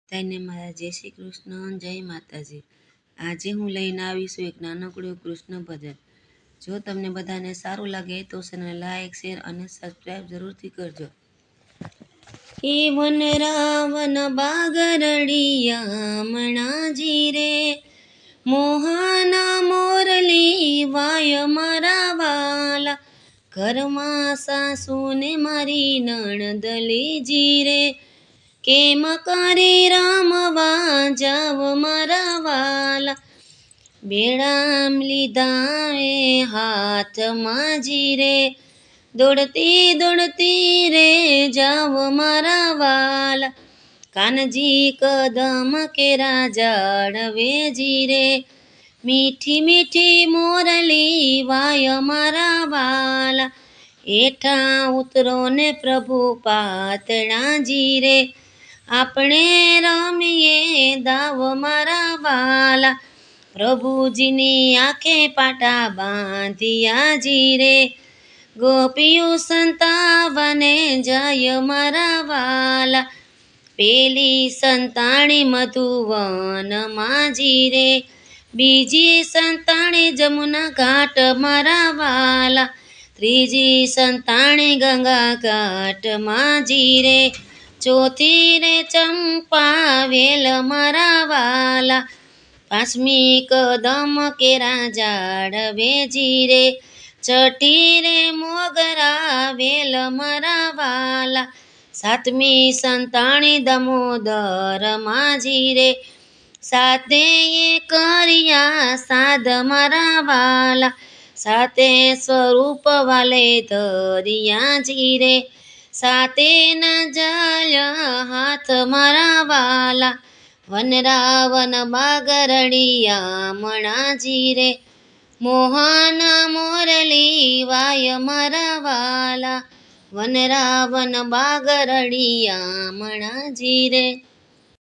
તેને મારા જય શ્રી કૃષ્ણ, જય માતાજી। આજે હું લઈને આવીશું એક નાનકડું કૃષ્ણ ભજન। જો તમને બધાને સારું લાગે તો ચેનલને લાઈક, શેર અને સબસ્ક્રાઈબ જરૂરથી કરજો। એ વન રાવન બાગરડિયા મણાજી રે, મોહના મોરલી વાય મારા વાલા, ઘરમાં સાસુને મારી નણંદ લેજી રે, કેમ કરી રમવા જાવ મારા વાલા, બેડામ લીધા એ હાથમાં જીરે, દોડતી દોડતી રે જાવ મારા વાલા, કાનજી કદમ કેરા જાળવે જીરે, મીઠી મીઠી મોરલી વાય મારા વાલા, એઠા ઉતરો ને પ્રભુ પાતળા જીરે, આપણે રમીએ દાવ મારા વાલા, પ્રભુજીની આંખે પાટા બાંધિયા જીરે, ગોપીઓ સંતાવને જાય મારા વાલા, પેલી સંતાણી મધુવનમાં જીરે, બીજી સંતાણી જમુના ઘાટ મારા વાલા, ત્રીજી સંતાણી ગંગા ઘાટમાં જીરે, ચોથી રે ચંપા વેલ મારા વાલા, પાંચમી કદમ કેરા જાળવે જીરે, છઠ્ઠી રે મોગરા વેલ મારા વાલા, સાતમી સંતાણી દામોદરમાં જીરે, સાતેય કર્યા સાધ મારા વાલા, સાતે સ્વરૂપ વાલે ધરિયા જીરે, સાતે ન જલ હાથ મારા વાલા, વન રાવન બાગરડિયા મણાજી રે, મોહન મોરલી વાય મારા વાલા, વન રાવન બાગરડિયા મણાજી રે।